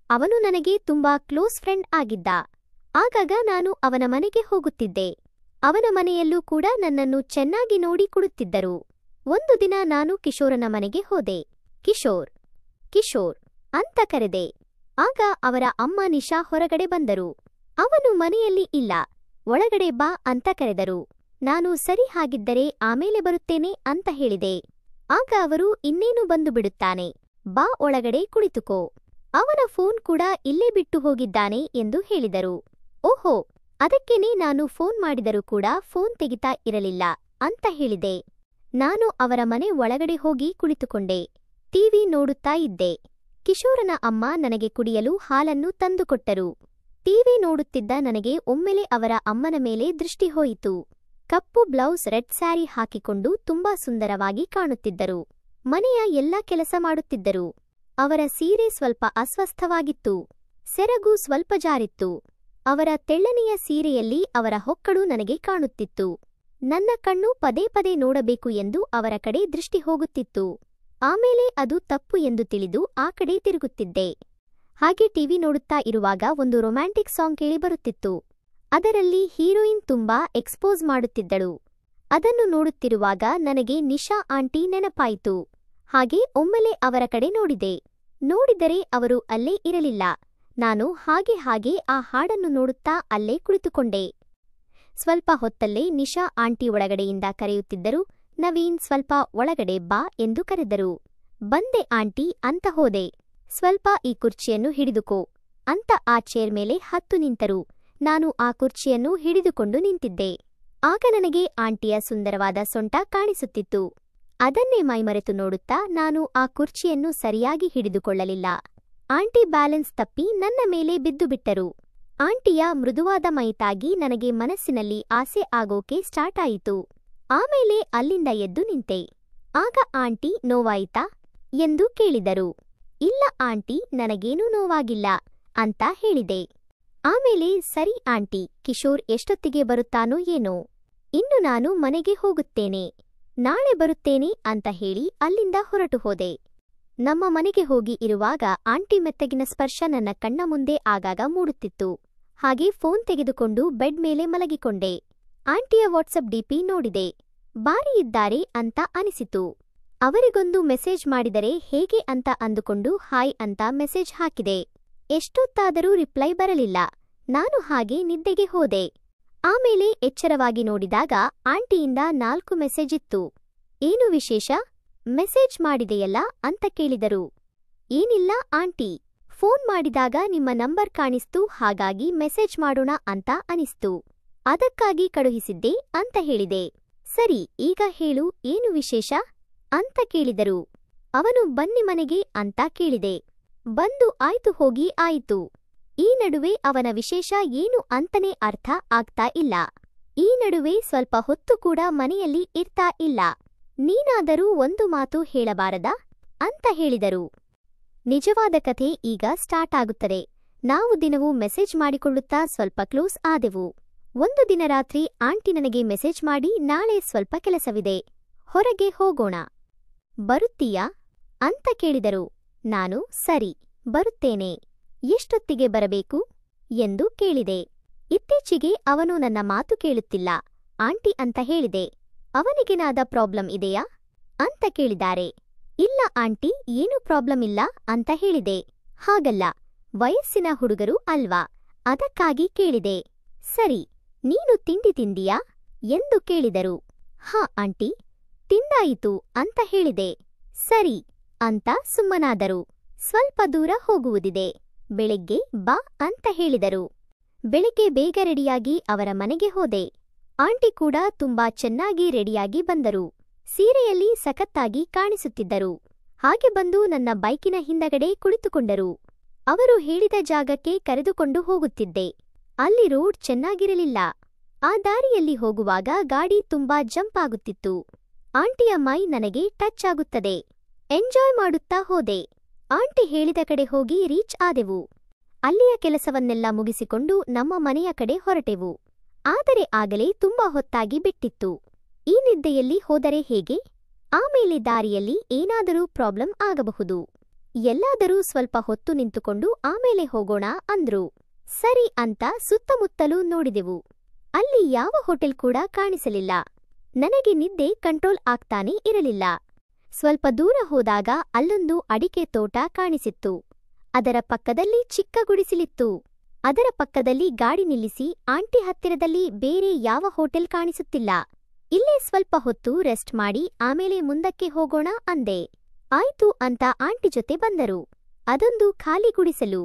ಅವನು ನನಗೆ ತುಂಬಾ ಕ್ಲೋಸ್ ಫ್ರೆಂಡ್ ಆಗಿದ್ದ. ಆಗಾಗ ನಾನು ಅವನ ಮನೆಗೆ ಹೋಗುತ್ತಿದ್ದೆ. ಅವನ ಮನೆಯಲ್ಲೂ ಕೂಡ ನನ್ನನ್ನು ಚೆನ್ನಾಗಿ ನೋಡಿ ಕೊಡುತ್ತಿದ್ದರು. ಒಂದು ದಿನ ನಾನು ಕಿಶೋರನ ಮನೆಗೆ ಹೋದೆ. ಕಿಶೋರ್ ಕಿಶೋರ್ ಅಂತ ಕರೆದೆ. ಆಗ ಅವರ ಅಮ್ಮ ನಿಶಾ ಹೊರಗಡೆ ಬಂದರು. ಅವನು ಮನೆಯಲ್ಲಿ ಇಲ್ಲ, ಒಳಗಡೆ ಬಾ ಅಂತ ಕರೆದರು. ನಾನು ಸರಿ ಹಾಗಿದ್ದರೆ ಆಮೇಲೆ ಬರುತ್ತೇನೆ ಅಂತ ಹೇಳಿದೆ. ಆಗ ಅವರು ಇನ್ನೇನು ಬಂದು ಬಿಡುತ್ತಾನೆ, ಬಾ ಒಳಗಡೆ ಕುಳಿತುಕೋ, ಅವನ ಫೋನ್ ಕೂಡ ಇಲ್ಲೇ ಬಿಟ್ಟು ಹೋಗಿದ್ದಾನೆ ಎಂದು ಹೇಳಿದರು. ಓಹೋ, ಅದಕ್ಕೇನೆ ನಾನು ಫೋನ್ ಮಾಡಿದರೂ ಕೂಡ ಫೋನ್ ತೆಗಿತಾ ಇರಲಿಲ್ಲ ಅಂತ ಹೇಳಿದೆ. ನಾನು ಅವರ ಮನೆ ಒಳಗಡೆ ಹೋಗಿ ಕುಳಿತುಕೊಂಡೆ. ಟಿವಿ ನೋಡುತ್ತಾ ಇದ್ದೆ. ಕಿಶೋರನ ಅಮ್ಮ ನನಗೆ ಕುಡಿಯಲು ಹಾಲನ್ನು ತಂದುಕೊಟ್ಟರು. ಟಿವಿ ನೋಡುತ್ತಿದ್ದ ನನಗೆ ಒಮ್ಮೆಲೆ ಅವರ ಅಮ್ಮನ ಮೇಲೆ ದೃಷ್ಟಿ ಹೋಯಿತು. ಕಪ್ಪು ಬ್ಲೌಸ್, ರೆಡ್ ಸ್ಯಾರಿ ಹಾಕಿಕೊಂಡು ತುಂಬಾ ಸುಂದರವಾಗಿ ಕಾಣುತ್ತಿದ್ದರು. ಮನೆಯ ಎಲ್ಲ ಕೆಲಸ ಮಾಡುತ್ತಿದ್ದರು. ಅವರ ಸೀರೆ ಸ್ವಲ್ಪ ಅಸ್ವಸ್ಥವಾಗಿತ್ತು, ಸೆರಗು ಸ್ವಲ್ಪ ಜಾರಿತ್ತು. ಅವರ ತೆಳ್ಳನೆಯ ಸೀರೆಯಲ್ಲಿ ಅವರ ಹೊಕ್ಕಳು ನನಗೆ ಕಾಣುತ್ತಿತ್ತು. ನನ್ನ ಕಣ್ಣು ಪದೇ ಪದೇ ನೋಡಬೇಕು ಎಂದು ಅವರ ಕಡೆ ದೃಷ್ಟಿ ಹೋಗುತ್ತಿತ್ತು. ಆಮೇಲೆ ಅದು ತಪ್ಪು ಎಂದು ತಿಳಿದು ಆ ಕಡೆ ತಿರುಗುತ್ತಿದ್ದೆ. ಹಾಗೆ ಟಿವಿ ನೋಡುತ್ತಾ ಇರುವಾಗ ಒಂದು ರೊಮ್ಯಾಂಟಿಕ್ ಸಾಂಗ್ ಕೇಳಿ ಬರುತ್ತಿತ್ತು. ಅದರಲ್ಲಿ ಹೀರೋಯಿನ್ ತುಂಬಾ ಎಕ್ಸ್ಪೋಸ್ ಮಾಡುತ್ತಿದ್ದಳು. ಅದನ್ನು ನೋಡುತ್ತಿರುವಾಗ ನನಗೆ ನಿಶಾ ಆಂಟಿ ನೆನಪಾಯಿತು. ಹಾಗೆ ಒಮ್ಮೆಲೆ ಅವರ ಕಡೆ ನೋಡಿದೆ. ನೋಡಿದರೆ ಅವರು ಅಲ್ಲೇ ಇರಲಿಲ್ಲ. ನಾನು ಹಾಗೆ ಆ ಹಾಡನ್ನು ನೋಡುತ್ತಾ ಅಲ್ಲೇ ಕುಳಿತುಕೊಂಡೆ. ಸ್ವಲ್ಪ ಹೊತ್ತಲ್ಲೇ ನಿಶಾ ಆಂಟಿ ಒಳಗಡೆಯಿಂದ ಕರೆಯುತ್ತಿದ್ದರು. ನವೀನ್, ಸ್ವಲ್ಪ ಒಳಗಡೆ ಬಾ ಎಂದು ಕರೆದರು. ಬಂದೆ ಆಂಟಿ ಅಂತ ಹೋದೆ. ಸ್ವಲ್ಪ ಈ ಕುರ್ಚಿಯನ್ನು ಹಿಡಿದುಕೋ ಅಂತ ಆ ಚೇರ್ ಮೇಲೆ ಹತ್ತು ನಿಂತರು. ನಾನು ಆ ಕುರ್ಚಿಯನ್ನು ಹಿಡಿದುಕೊಂಡು ನಿಂತಿದ್ದೆ. ಆಗ ನನಗೆ ಆಂಟಿಯ ಸುಂದರವಾದ ಸೊಂಟ ಕಾಣಿಸುತ್ತಿತ್ತು. ಅದನ್ನೇ ಮೈಮರೆತು ನೋಡುತ್ತಾ ನಾನು ಆ ಕುರ್ಚಿಯನ್ನು ಸರಿಯಾಗಿ ಹಿಡಿದುಕೊಳ್ಳಲಿಲ್ಲ. ಆಂಟಿ ಬ್ಯಾಲೆನ್ಸ್ ತಪ್ಪಿ ನನ್ನ ಮೇಲೆ ಬಿದ್ದು ಬಿಟ್ಟರು. ಆಂಟಿಯ ಮೃದುವಾದ ಮೈತಾಗಿ ನನಗೆ ಮನಸ್ಸಿನಲ್ಲಿ ಆಸೆ ಆಗೋಕೆ ಸ್ಟಾರ್ಟ್ ಆಯಿತು. ಆಮೇಲೆ ಅಲ್ಲಿಂದ ಎದ್ದು ನಿಂತೆ. ಆಗ ಆಂಟಿ, ನೋವಾಯಿತಾ ಎಂದು ಕೇಳಿದರು. ಇಲ್ಲ ಆಂಟಿ, ನನಗೇನೂ ನೋವಾಗಿಲ್ಲ ಅಂತ ಹೇಳಿದೆ. ಆಮೇಲೆ ಸರಿ ಆಂಟಿ, ಕಿಶೋರ್ ಎಷ್ಟೊತ್ತಿಗೆ ಬರುತ್ತಾನೋ ಏನೋ, ಇನ್ನು ನಾನು ಮನೆಗೆ ಹೋಗುತ್ತೇನೆ, ನಾಳೆ ಬರುತ್ತೇನೆ ಅಂತ ಹೇಳಿ ಅಲ್ಲಿಂದ ಹೊರಟು ಹೋದೆ. ನಮ್ಮ ಮನೆಗೆ ಹೋಗಿ ಇರುವಾಗ ಆಂಟಿ ಮೆತ್ತಗಿನ ಸ್ಪರ್ಶ ನನ್ನ ಕಣ್ಣ ಮುಂದೆ ಆಗಾಗ ಮೂಡುತ್ತಿತ್ತು. ಹಾಗೆ ಫೋನ್ ತೆಗೆದುಕೊಂಡು ಬೆಡ್ ಮೇಲೆ ಮಲಗಿಕೊಂಡೆ. ಆಂಟಿಯ ವಾಟ್ಸಪ್ ಡಿಪಿ ನೋಡಿದೆ. ಬಾರಿ ಇದ್ದಾರೆ ಅಂತ ಅನಿಸಿತು. ಅವರಿಗೊಂದು ಮೆಸೇಜ್ ಮಾಡಿದರೆ ಹೇಗೆ ಅಂತ ಅಂದುಕೊಂಡು ಹಾಯ್ ಅಂತ ಮೆಸೇಜ್ ಹಾಕಿದೆ. ಎಷ್ಟೊತ್ತಾದರೂ ರಿಪ್ಲೈ ಬರಲಿಲ್ಲ. ನಾನು ಹಾಗೆ ನಿದ್ದೆಗೆ ಹೋದೆ. ಆಮೇಲೆ ಎಚ್ಚರವಾಗಿ ನೋಡಿದಾಗ ಆಂಟಿಯಿಂದ 4 ಮೆಸೇಜ್ ಇತ್ತು. ಏನು ವಿಶೇಷ, ಮೆಸೇಜ್ ಮಾಡಿದೆಯಲ್ಲ ಅಂತ ಕೇಳಿದರು. ಏನಿಲ್ಲ ಆಂಟಿ, ಫೋನ್ ಮಾಡಿದಾಗ ನಿಮ್ಮ ನಂಬರ್ ಕಾಣಿಸ್ತು, ಹಾಗಾಗಿ ಮೆಸೇಜ್ ಮಾಡೋಣ ಅಂತ ಅನಿಸ್ತು, ಅದಕ್ಕಾಗಿ ಕಳುಹಿಸಿದ್ದೆ ಅಂತ ಹೇಳಿದೆ. ಸರಿ, ಈಗ ಹೇಳು, ಏನು ವಿಶೇಷ ಅಂತ ಕೇಳಿದರು. ಅವನು ಬನ್ನಿ ಮನೆಗೆ ಅಂತ ಕೇಳಿದೆ. ಬಂದು ಆಯ್ತು, ಹೋಗಿ ಆಯಿತು. ಈ ನಡುವೆ ಅವನ ವಿಶೇಷ ಏನು ಅಂತನೇ ಅರ್ಥ ಆಗ್ತಾ ಇಲ್ಲ. ಈ ನಡುವೆ ಸ್ವಲ್ಪ ಹೊತ್ತು ಕೂಡ ಮನೆಯಲ್ಲಿ ಇರ್ತಾ ಇಲ್ಲ. ನೀನಾದರೂ ಒಂದು ಮಾತು ಹೇಳಬಾರದಾ ಅಂತ ಹೇಳಿದರು. ನಿಜವಾದ ಕಥೆ ಈಗ ಸ್ಟಾರ್ಟ್ ಆಗುತ್ತದೆ. ನಾವು ದಿನವೂ ಮೆಸೇಜ್ ಮಾಡಿಕೊಳ್ಳುತ್ತಾ ಸ್ವಲ್ಪ ಕ್ಲೋಸ್ ಆದೆವು. ಒಂದು ದಿನ ರಾತ್ರಿ ಆಂಟಿ ನನಗೆ ಮೆಸೇಜ್ ಮಾಡಿ, ನಾಳೆ ಸ್ವಲ್ಪ ಕೆಲಸವಿದೆ, ಹೊರಗೆ ಹೋಗೋಣ, ಬರುತ್ತೀಯಾ ಅಂತ ಕೇಳಿದರು. ನಾನು ಸರಿ, ಬರುತ್ತೇನೆ, ಎಷ್ಟೊತ್ತಿಗೆ ಬರಬೇಕು ಎಂದು ಕೇಳಿದೆ. ಇತ್ತೀಚೆಗೆ ಅವನು ನನ್ನ ಮಾತು ಕೇಳುತ್ತಿಲ್ಲ ಆಂಟಿ ಅಂತ ಹೇಳಿದೆ. ಅವನಿಗೇನಾದ ಪ್ರಾಬ್ಲಮ್ ಇದೆಯಾ ಅಂತ ಕೇಳಿದ್ದಾರೆ. ಇಲ್ಲ ಆಂಟಿ, ಏನೂ ಪ್ರಾಬ್ಲಮ್ ಇಲ್ಲ ಅಂತ ಹೇಳಿದೆ. ಹಾಗಲ್ಲ, ವಯಸ್ಸಿನ ಹುಡುಗರು ಅಲ್ವಾ, ಅದಕ್ಕಾಗಿ ಕೇಳಿದೆ. ಸರಿ, ನೀನು ತಿಂಡಿ ತಿಂದಿಯಾ ಎಂದು ಕೇಳಿದರು. ಹಾ ಆಂಟಿ, ತಿಂದಾಯಿತು ಅಂತ ಹೇಳಿದೆ. ಸರಿ ಅಂತ ಸುಮ್ಮನಾದರು. ಸ್ವಲ್ಪ ದೂರ ಹೋಗುವುದಿದೆ, ಬೆಳಗ್ಗೆ ಬಾ ಅಂತ ಹೇಳಿದರು. ಬೆಳಗ್ಗೆ ಬೇಗ ರೆಡಿಯಾಗಿ ಅವರ ಮನೆಗೆ ಹೋದೆ. ಆಂಟಿ ಕೂಡ ತುಂಬಾ ಚೆನ್ನಾಗಿ ರೆಡಿಯಾಗಿ ಬಂದರು. ಸೀರೆಯಲ್ಲಿ ಸಖತ್ತಾಗಿ ಕಾಣಿಸುತ್ತಿದ್ದರು. ಹಾಗೆ ಬಂದು ನನ್ನ ಬೈಕಿನ ಹಿಂದಗಡೆ ಕುಳಿತುಕೊಂಡರು. ಅವರು ಹೇಳಿದ ಜಾಗಕ್ಕೆ ಕರೆದುಕೊಂಡು ಹೋಗುತ್ತಿದ್ದೆ. ಅಲ್ಲಿ ರೋಡ್ ಚೆನ್ನಾಗಿರಲಿಲ್ಲ. ಆ ದಾರಿಯಲ್ಲಿ ಹೋಗುವಾಗ ಗಾಡಿ ತುಂಬಾ ಜಂಪ್ ಆಗುತ್ತಿತ್ತು. ಆಂಟಿಯ ಮೈ ನನಗೆ ಟಚ್ ಆಗುತ್ತದೆ. ಎಂಜಾಯ್ ಮಾಡುತ್ತಾ ಹೋದೆ. ಆಂಟಿ ಹೇಳಿದ ಕಡೆ ಹೋಗಿ ರೀಚ್ ಆದೆವು. ಅಲ್ಲಿಯ ಕೆಲಸವನ್ನೆಲ್ಲ ಮುಗಿಸಿಕೊಂಡು ನಮ್ಮ ಮನೆಯ ಕಡೆ ಹೊರಟೆವು. ಆದರೆ ಆಗಲೇ ತುಂಬಾ ಹೊತ್ತಾಗಿ ಬಿಟ್ಟಿತ್ತು. ಈ ನಿದ್ದೆಯಲ್ಲಿ ಹೋದರೆ ಹೇಗೆ? ಆಮೇಲೆ ದಾರಿಯಲ್ಲಿ ಏನಾದರೂ ಪ್ರಾಬ್ಲಮ್ ಆಗಬಹುದು. ಎಲ್ಲಾದರೂ ಸ್ವಲ್ಪ ಹೊತ್ತು ನಿಂತುಕೊಂಡು ಆಮೇಲೆ ಹೋಗೋಣ ಅಂದ್ರು. ಸರಿ ಅಂತ ಸುತ್ತಮುತ್ತಲೂ ನೋಡಿದೆವು. ಅಲ್ಲಿ ಯಾವ ಹೋಟೆಲ್ ಕೂಡ ಕಾಣಿಸಲಿಲ್ಲ. ನನಗೆ ನಿದ್ದೆ ಕಂಟ್ರೋಲ್ ಆಗ್ತಾನೇ ಇರಲಿಲ್ಲ. ಸ್ವಲ್ಪ ದೂರ ಹೋದಾಗ ಅಲ್ಲೊಂದು ಅಡಿಕೆ ತೋಟ ಕಾಣಿಸಿತ್ತು. ಅದರ ಪಕ್ಕದಲ್ಲಿ ಚಿಕ್ಕ ಗುಡಿಸಲಿತ್ತು. ಅದರ ಪಕ್ಕದಲ್ಲಿ ಗಾಡಿ ನಿಲ್ಲಿಸಿ ಆಂಟಿ ಹತ್ತಿರದಲ್ಲಿ ಬೇರೆ ಯಾವ ಹೋಟೆಲ್ ಕಾಣಿಸುತ್ತಿಲ್ಲ. ಇಲ್ಲೇ ಸ್ವಲ್ಪ ಹೊತ್ತು ರೆಸ್ಟ್ ಮಾಡಿ ಆಮೇಲೆ ಮುಂದಕ್ಕೆ ಹೋಗೋಣ ಅಂದೆ. ಆಯ್ತು ಅಂತ ಆಂಟಿ ಜೊತೆ ಬಂದರು. ಅದೊಂದು ಖಾಲಿ ಗುಡಿಸಲು.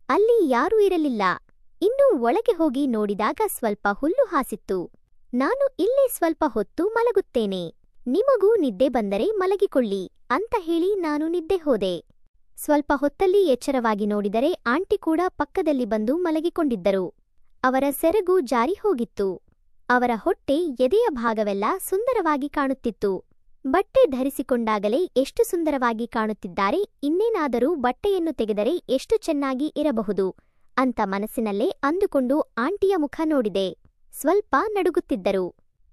ಅಲ್ಲಿ ಯಾರೂ ಇರಲಿಲ್ಲ. ಇನ್ನೂ ಒಳಗೆ ಹೋಗಿ ನೋಡಿದಾಗ ಸ್ವಲ್ಪ ಹುಲ್ಲು ಹಾಸಿತ್ತು. ನಾನು ಇಲ್ಲೇ ಸ್ವಲ್ಪ ಹೊತ್ತು ಮಲಗುತ್ತೇನೆ. ನಿಮಗೂ ನಿದ್ದೆ ಬಂದರೆ ಮಲಗಿಕೊಳ್ಳಿ ಅಂತ ಹೇಳಿ ನಾನು ನಿದ್ದೆ ಹೋದೆ. ಸ್ವಲ್ಪ ಹೊತ್ತಲ್ಲಿ ಎಚ್ಚರವಾಗಿ ನೋಡಿದರೆ ಆಂಟಿ ಕೂಡ ಪಕ್ಕದಲ್ಲಿ ಬಂದು ಮಲಗಿಕೊಂಡಿದ್ದರು. ಅವರ ಸೆರಗು ಜಾರಿ ಹೋಗಿತ್ತು. ಅವರ ಹೊಟ್ಟೆ, ಎದೆಯ ಭಾಗವೆಲ್ಲ ಸುಂದರವಾಗಿ ಕಾಣುತ್ತಿತ್ತು. ಬಟ್ಟೆ ಧರಿಸಿಕೊಂಡಾಗಲೇ ಎಷ್ಟು ಸುಂದರವಾಗಿ ಕಾಣುತ್ತಿದ್ದಾರೆ, ಇನ್ನೇನಾದರೂ ಬಟ್ಟೆಯನ್ನು ತೆಗೆದರೆ ಎಷ್ಟು ಚೆನ್ನಾಗಿ ಇರಬಹುದು ಅಂತ ಮನಸ್ಸಿನಲ್ಲೇ ಅಂದುಕೊಂಡು ಆಂಟಿಯ ಮುಖ ನೋಡಿದೆ. ಸ್ವಲ್ಪ ನಡುಗುತ್ತಿದ್ದರು.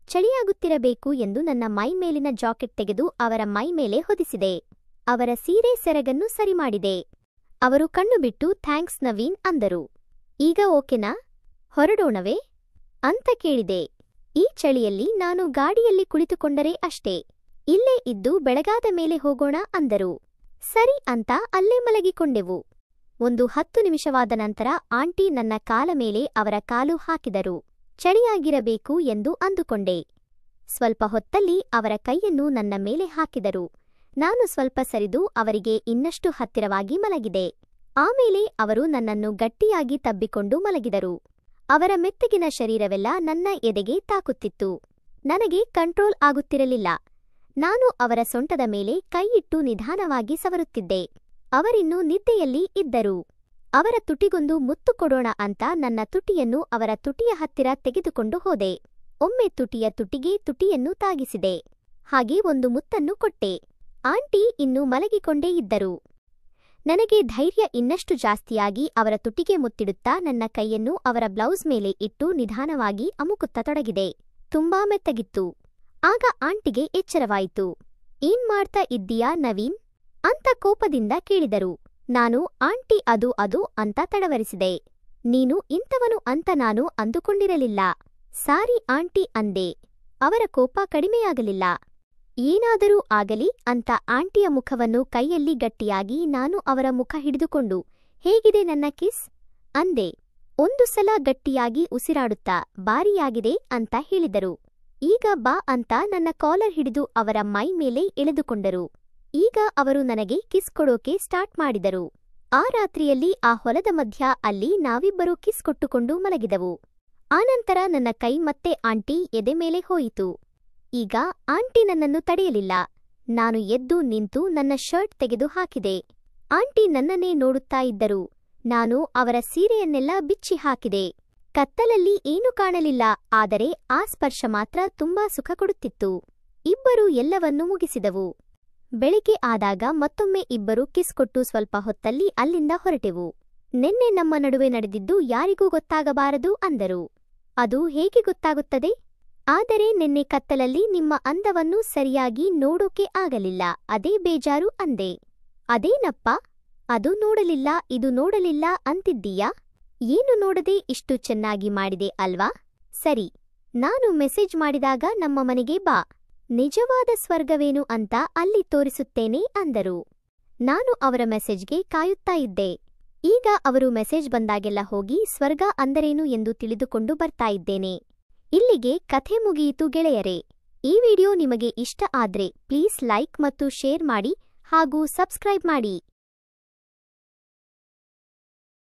ಚಳಿಯಾಗುತ್ತಿರಬೇಕು ಎಂದು ನನ್ನ ಮೈ ಮೇಲಿನ ಜಾಕೆಟ್ ತೆಗೆದು ಅವರ ಮೈ ಮೇಲೆ ಹೊದಿಸಿದೆ. ಅವರ ಸೀರೆ ಸೆರಗನ್ನು ಸರಿ ಮಾಡಿದೆ. ಅವರು ಕಣ್ಣು ಬಿಟ್ಟು ಥ್ಯಾಂಕ್ಸ್ ನವೀನ್ ಅಂದರು. ಈಗ ಓಕೆನಾ, ಹೊರಡೋಣವೇ ಅಂತ ಕೇಳಿದೆ. ಈ ಚಳಿಯಲ್ಲಿ ನಾನು ಗಾಡಿಯಲ್ಲಿ ಕುಳಿತುಕೊಂಡರೆ ಅಷ್ಟೇ, ಇಲ್ಲೇ ಇದ್ದು ಬೆಳಗಾದ ಮೇಲೆ ಹೋಗೋಣ ಅಂದರು. ಸರಿ ಅಂತ ಅಲ್ಲೇ ಮಲಗಿಕೊಂಡೆವು. ಒಂದು 10 ನಿಮಿಷವಾದ ನಂತರ ಆಂಟಿ ನನ್ನ ಕಾಲ ಮೇಲೆ ಅವರ ಕಾಲು ಹಾಕಿದರು. ಚಳಿಯಾಗಿರಬೇಕು ಎಂದು ಅಂದುಕೊಂಡೆ. ಸ್ವಲ್ಪ ಹೊತ್ತಲ್ಲಿ ಅವರ ಕೈಯನ್ನು ನನ್ನ ಮೇಲೆ ಹಾಕಿದರು. ನಾನು ಸ್ವಲ್ಪ ಸರಿದು ಅವರಿಗೆ ಇನ್ನಷ್ಟು ಹತ್ತಿರವಾಗಿ ಮಲಗಿದೆ. ಆಮೇಲೆ ಅವರು ನನ್ನನ್ನು ಗಟ್ಟಿಯಾಗಿ ತಬ್ಬಿಕೊಂಡು ಮಲಗಿದರು. ಅವರ ಮೆತ್ತಗಿನ ಶರೀರವೆಲ್ಲ ನನ್ನ ಎದೆಗೆ ತಾಕುತ್ತಿತ್ತು. ನನಗೆ ಕಂಟ್ರೋಲ್ ಆಗುತ್ತಿರಲಿಲ್ಲ. ನಾನು ಅವರ ಸೊಂಟದ ಮೇಲೆ ಕೈಯಿಟ್ಟು ನಿಧಾನವಾಗಿ ಸವರುತ್ತಿದ್ದೆ. ಅವರಿನ್ನೂ ನಿದ್ದೆಯಲ್ಲಿ ಇದ್ದರು. ಅವರ ತುಟಿಗೊಂದು ಮುತ್ತು ಕೊಡೋಣ ಅಂತ ನನ್ನ ತುಟಿಯನ್ನು ಅವರ ತುಟಿಯ ಹತ್ತಿರ ತೆಗೆದುಕೊಂಡು ಹೋದೆ. ಒಮ್ಮೆ ತುಟಿಯ ತುಟಿಗೆ ತುಟಿಯನ್ನು ತಾಗಿಸಿದೆ. ಹಾಗೆ ಒಂದು ಮುತ್ತನ್ನು ಕೊಟ್ಟೆ. ಆಂಟಿ ಇನ್ನೂ ಮಲಗಿಕೊಂಡೇ ಇದ್ದರು. ನನಗೆ ಧೈರ್ಯ ಇನ್ನಷ್ಟು ಜಾಸ್ತಿಯಾಗಿ ಅವರ ತುಟಿಗೆ ಮುತ್ತಿಡುತ್ತಾ ನನ್ನ ಕೈಯನ್ನು ಅವರ ಬ್ಲೌಸ್ ಮೇಲೆ ಇಟ್ಟು ನಿಧಾನವಾಗಿ ಅಮುಕುತ್ತಾ ತೊಡಗಿದೆ. ತುಂಬಾ ಮೆತ್ತಗಿತ್ತು. ಆಗ ಆಂಟಿಗೆ ಎಚ್ಚರವಾಯಿತು. ಏನ್ ಮಾಡ್ತಾ ಇದ್ದೀಯಾ ನವೀನ್ ಅಂತ ಕೋಪದಿಂದ ಕೇಳಿದರು. ನಾನು ಆಂಟಿ ಅದು ಅಂತ ತಡವರಿಸಿದೆ. ನೀನು ಇಂಥವನು ಅಂತ ನಾನು ಅಂದುಕೊಂಡಿರಲಿಲ್ಲ. ಸಾರಿ ಆಂಟಿ ಅಂದೆ. ಅವರ ಕೋಪ ಕಡಿಮೆಯಾಗಲಿಲ್ಲ. ಏನಾದರೂ ಆಗಲಿ ಅಂತ ಆಂಟಿಯ ಮುಖವನ್ನು ಕೈಯಲ್ಲಿ ಗಟ್ಟಿಯಾಗಿ ನಾನು ಅವರ ಮುಖ ಹಿಡಿದುಕೊಂಡು ಹೇಗಿದೆ ನನ್ನ ಕಿಸ್ ಅಂದೆ. ಒಂದು ಸಲ ಗಟ್ಟಿಯಾಗಿ ಉಸಿರಾಡುತ್ತಾ ಬಾರಿಯಾಗಿದೆ ಅಂತ ಹೇಳಿದರು. ಈಗ ಬಾ ಅಂತ ನನ್ನ ಕಾಲರ್ ಹಿಡಿದು ಅವರ ಮೈ ಮೇಲೆ ಎಳೆದುಕೊಂಡರು. ಈಗ ಅವರು ನನಗೆ ಕಿಸ್ ಕೊಡೋಕೆ ಸ್ಟಾರ್ಟ್ ಮಾಡಿದರು. ಆ ರಾತ್ರಿಯಲ್ಲಿ ಆ ಹೊಲದ ಮಧ್ಯ ಅಲ್ಲಿ ನಾವಿಬ್ಬರೂ ಕಿಸ್ ಕೊಟ್ಟುಕೊಂಡು ಮಲಗಿದೆವು. ಆನಂತರ ನನ್ನ ಕೈ ಮತ್ತೆ ಆಂಟಿ ಎದೆ ಮೇಲೆ ಹೋಯಿತು. ಈಗ ಆಂಟಿ ನನ್ನನ್ನು ತಡೆಯಲಿಲ್ಲ. ನಾನು ಎದ್ದು ನಿಂತು ನನ್ನ ಶರ್ಟ್ ತೆಗೆದು ಹಾಕಿದೆ. ಆಂಟಿ ನನ್ನನ್ನೇ ನೋಡುತ್ತಾ ಇದ್ದರು. ನಾನು ಅವರ ಸೀರೆಯನ್ನೆಲ್ಲ ಬಿಚ್ಚಿ ಹಾಕಿದೆ. ಕತ್ತಲಲ್ಲಿ ಏನೂ ಕಾಣಲಿಲ್ಲ, ಆದರೆ ಆ ಸ್ಪರ್ಶ ಮಾತ್ರ ತುಂಬಾ ಸುಖ ಕೊಡುತ್ತಿತ್ತು. ಇಬ್ಬರೂ ಎಲ್ಲವನ್ನೂ ಮುಗಿಸಿದವು. ಬೆಳಿಗ್ಗೆ ಆದಾಗ ಮತ್ತೊಮ್ಮೆ ಇಬ್ಬರು ಕಿಸ್ ಕೊಟ್ಟು ಸ್ವಲ್ಪ ಹೊತ್ತಲ್ಲಿ ಅಲ್ಲಿಂದ ಹೊರಟೆವು. ನಿನ್ನೆ ನಮ್ಮ ನಡುವೆ ನಡೆದಿದ್ದು ಯಾರಿಗೂ ಗೊತ್ತಾಗಬಾರದು ಅಂದರು. ಅದು ಹೇಗೆ ಗೊತ್ತಾಗುತ್ತದೆ? ಆದರೆ ನಿನ್ನೆ ಕತ್ತಲಲ್ಲಿ ನಿಮ್ಮ ಅಂದವನ್ನು ಸರಿಯಾಗಿ ನೋಡೋಕೆ ಆಗಲಿಲ್ಲ, ಅದೇ ಬೇಜಾರು ಅಂದೆ. ಅದೇನಪ್ಪ, ಅದು ನೋಡಲಿಲ್ಲ ಇದು ನೋಡಲಿಲ್ಲ ಅಂತಿದ್ದೀಯಾ? ಏನು ನೋಡದೆ ಇಷ್ಟು ಚೆನ್ನಾಗಿ ಮಾಡಿದೆ ಅಲ್ವಾ? ಸರಿ, ನಾನು ಮೆಸೇಜ್ ಮಾಡಿದಾಗ ನಮ್ಮ ಮನೆಗೆ ಬಾ, ನಿಜವಾದ ಸ್ವರ್ಗವೇನು ಅಂತ ಅಲ್ಲಿ ತೋರಿಸುತ್ತೇನೆ ಅಂದರು. ನಾನು ಅವರ ಮೆಸೇಜ್ಗೆ ಕಾಯುತ್ತಾ ಇದ್ದೆ. ಈಗ ಅವರು ಮೆಸೇಜ್ ಬಂದಾಗೆಲ್ಲ ಹೋಗಿ ಸ್ವರ್ಗ ಅಂದರೇನು ಎಂದು ತಿಳಿದುಕೊಂಡು ಬರ್ತಾ ಇದ್ದೇನೆ. ಇಲ್ಲಿಗೆ ಕಥೆ ಮುಗಿಯಿತು ಗೆಳೆಯರೇ. ಈ ವಿಡಿಯೋ ನಿಮಗೆ ಇಷ್ಟ ಆದ್ರೆ ಪ್ಲೀಸ್ ಲೈಕ್ ಮತ್ತು ಶೇರ್ ಮಾಡಿ ಹಾಗೂ ಸಬ್ಸ್ಕ್ರೈಬ್ ಮಾಡಿ.